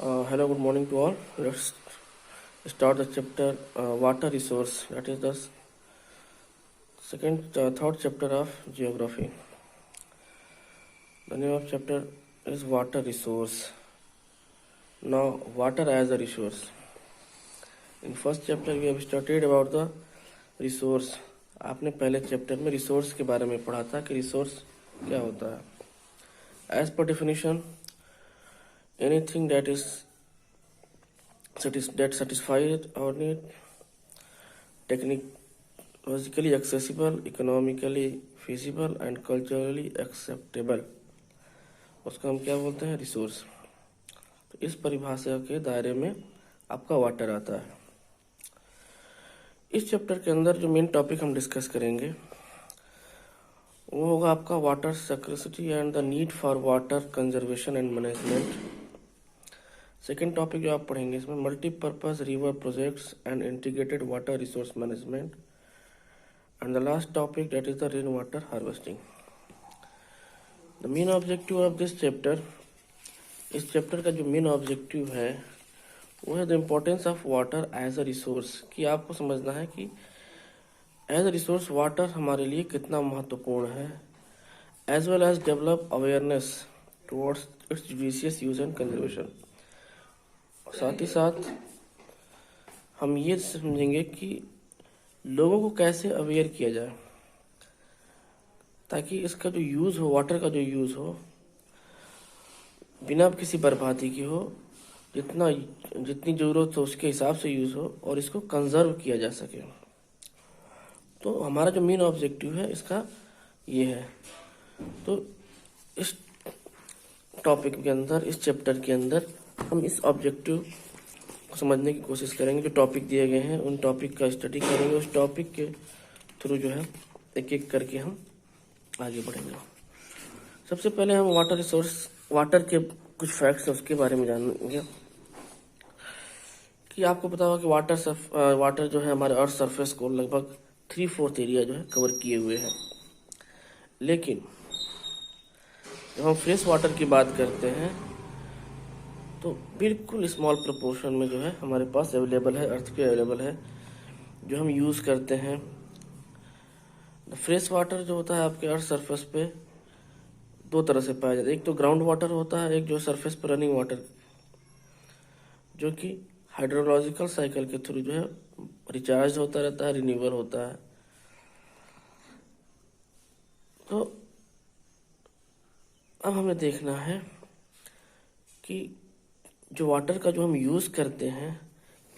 Hello, good morning to all. Let's start the chapter water resource. That is the third chapter of geography. The name of chapter is water resource. Now, water as a resource. In first chapter we have studied about the resource. आपने पहले chapter में resource के बारे में पढ़ा था कि resource क्या होता है. As per definition, anything that satisfies our need, technologically accessible, economically feasible and culturally acceptable, उसको हम क्या बोलते हैं? रिसोर्स. तो इस परिभाषा के दायरे में आपका वाटर आता है. इस चैप्टर के अंदर जो मेन टॉपिक हम डिस्कस करेंगे वो होगा आपका water scarcity and the need for water conservation and management. Second topic जो आप पढ़ेंगे इसमें multipurpose river projects and integrated water resource management. And the last topic that is the rain water harvesting. The main objective of this chapter, इस chapter का जो main objective है वो है the importance of water as a resource. कि आपको समझना है कि एज अ रिसोर्स वाटर हमारे लिए कितना महत्वपूर्ण है, as well as develop awareness towards its judicious use and conservation. साथ ही साथ हम ये समझेंगे कि लोगों को कैसे अवेयर किया जाए ताकि इसका जो यूज़ हो, वाटर का जो यूज़ हो, बिना किसी बर्बादी की हो, जितनी ज़रूरत हो उसके हिसाब से यूज़ हो और इसको कंजर्व किया जा सके. तो हमारा जो मेन ऑब्जेक्टिव है इसका ये है. तो इस टॉपिक के अंदर, इस चैप्टर के अंदर हम इस ऑब्जेक्टिव को समझने की कोशिश करेंगे. जो टॉपिक दिए गए हैं उन टॉपिक का स्टडी करेंगे. उस टॉपिक के थ्रू जो है एक एक करके हम आगे बढ़ेंगे. सबसे पहले हम वाटर रिसोर्स, वाटर के कुछ फैक्ट्स हैं उसके बारे में जानेंगे. कि आपको पता होगा कि वाटर जो है हमारे अर्थ सरफेस को लगभग 3/4 एरिया जो है कवर किए हुए है. लेकिन जब हम फ्रेश वाटर की बात करते हैं तो बिल्कुल स्मॉल प्रोपोर्शन में जो है हमारे पास अवेलेबल है, अर्थ पे अवेलेबल है, जो हम यूज़ करते हैं. फ्रेश वाटर जो होता है आपके अर्थ सरफेस पे दो तरह से पाया जाता है. एक तो ग्राउंड वाटर होता है, एक जो सरफेस पर रनिंग वाटर, जो कि हाइड्रोलॉजिकल साइकिल के थ्रू जो है रिचार्ज होता रहता है, रिन्यूअल होता है. तो अब हमें देखना है कि जो वाटर का जो हम यूज़ करते हैं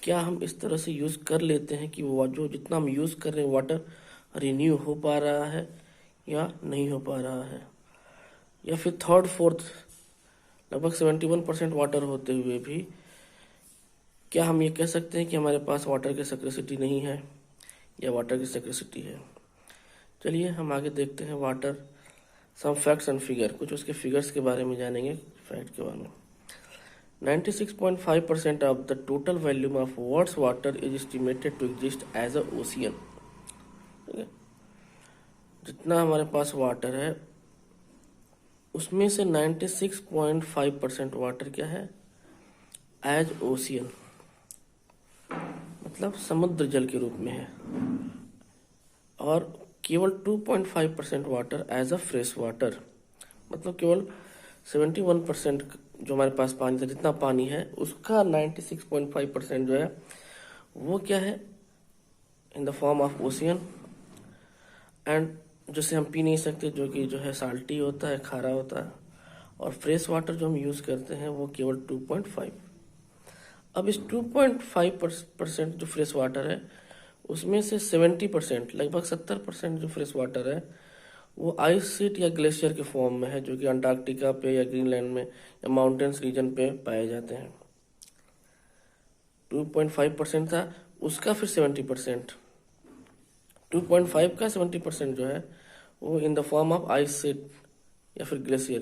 क्या हम इस तरह से यूज़ कर लेते हैं कि वो जो जितना हम यूज़ कर रहे हैं वाटर रिन्यू हो पा रहा है या नहीं हो पा रहा है. या फिर थर्ड फोर्थ लगभग 71% वाटर होते हुए भी क्या हम ये कह सकते हैं कि हमारे पास वाटर की स्कैर्सिटी नहीं है या वाटर की स्कैर्सिटी है. चलिए हम आगे देखते हैं water some facts and figure. कुछ उसके फिगर्स के बारे में जानेंगे, फैक्ट के बारे में. 96.5% of the total volume of world's water is estimated to exist as a ocean. ठीक है, जितना हमारे पास वाटर है उसमें से 96.5% वाटर क्या है? एज ओशियन, मतलब समुद्र जल के रूप में है. और केवल 2.5% water as a fresh water, मतलब केवल 71% जो हमारे पास पानी था, जितना पानी है उसका 96.5% जो है वो क्या है? In the form of ocean. And जिसे हम पी नहीं सकते, जो कि जो है साल्टी होता है, खारा होता है. और फ्रेश वाटर जो हम यूज़ करते हैं वो केवल 2.5. अब इस 2.5% जो फ्रेश वाटर है उसमें से 70%, लगभग 70% जो फ्रेश वाटर है वो आइस शीट या ग्लेशियर के फॉर्म में है, जो कि अंटार्कटिका पे या ग्रीनलैंड में या माउंटेन्स रीजन पे पाए जाते हैं. 2.5% था, उसका फिर 70%, 2.5 का 70% जो है वो in the form of ice sheet या फिर ग्लेशियर,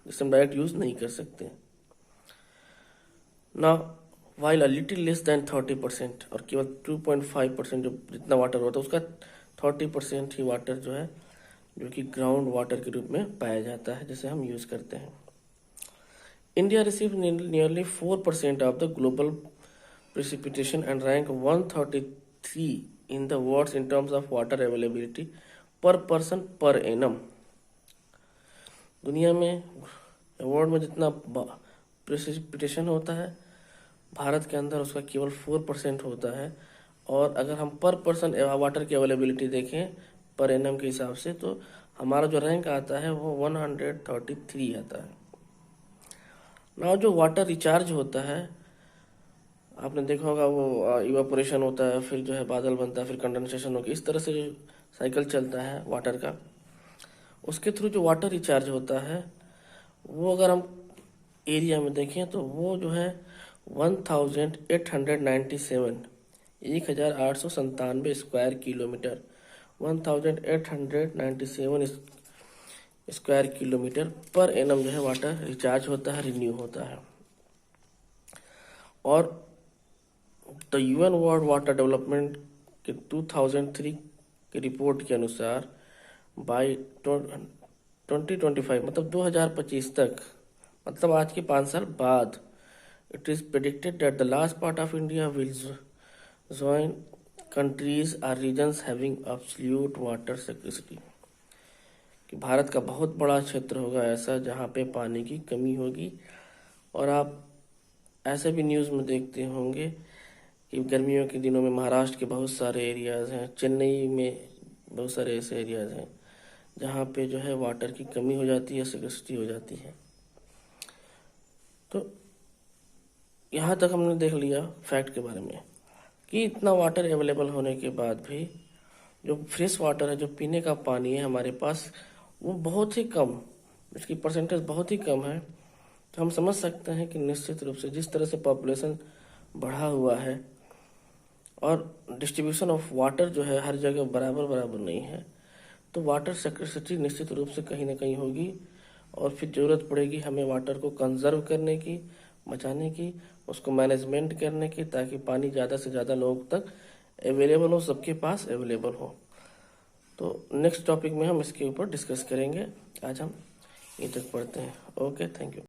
जिसे हम डायरेक्ट यूज नहीं कर सकते. ना while a little less than 30%, और केवल 2.5% जो जितना वाटर होता है उसका 30% ही वाटर जो है जो कि ग्राउंड वाटर के रूप में पाया जाता है, जिसे हम यूज़ करते हैं. India received nearly 4% of the global precipitation and ranked 133 in the world in terms of water availability per person per annum. दुनिया में वर्ल्ड में जितना प्रेसिपिटेशन होता है, भारत के अंदर उसका केवल 4% होता है। और अगर हम पर पर्सन वाटर की अवेलेबिलिटी देखें पर एनम के हिसाब से, तो हमारा जो रैंक आता है वो 133 आता है। ना जो वाटर रिचार्ज होता है, आपने देखा होगा, वो इवापोरेशन होता है, फिर जो है बादल बनता है, फिर कंडेंसेशन होकर, इस तरह से जो साइकिल चलता है वाटर का, उसके थ्रू जो वाटर रिचार्ज होता है वो अगर हम एरिया में देखें तो वो जो है 1897 square kilometre, 1897 square kilometre per annum जो है वाटर रिचार्ज होता है, रिन्यू होता है। और the UN world water development के 2003 की रिपोर्ट के अनुसार बाय 2025 मतलब 2025 तक, मतलब आज के 5 साल बाद, it is predicted that the large part of India will join countries or regions having absolute water scarcity, कि भारत का बहुत बड़ा क्षेत्र होगा ऐसा जहाँ पे पानी की कमी होगी। और आप ऐसे भी न्यूज़ में देखते होंगे कि गर्मियों के दिनों में महाराष्ट्र के बहुत सारे एरियाज़ हैं, चेन्नई में बहुत सारे ऐसे एरियाज़ हैं जहाँ पे जो है वाटर की कमी हो जाती है, स्कैर्सिटी हो जाती है। तो यहाँ तक हमने देख लिया फैक्ट के बारे में कि इतना वाटर अवेलेबल होने के बाद भी जो फ्रेश वाटर है, जो पीने का पानी है हमारे पास, वो बहुत ही कम, इसकी परसेंटेज बहुत ही कम है। तो हम समझ सकते हैं कि निश्चित रूप से जिस तरह से पॉपुलेशन बढ़ा हुआ है और डिस्ट्रीब्यूशन ऑफ वाटर जो है हर जगह बराबर नहीं है, तो वाटर स्कैर्सिटी निश्चित रूप से कहीं ना कहीं होगी। और फिर ज़रूरत पड़ेगी हमें वाटर को कंजर्व करने की, बचाने की, उसको मैनेजमेंट करने की, ताकि पानी ज़्यादा से ज़्यादा लोगों तक अवेलेबल हो, सबके पास अवेलेबल हो। तो नेक्स्ट टॉपिक में हम इसके ऊपर डिस्कस करेंगे। आज हम ये तक पढ़ते हैं। Okay, thank you.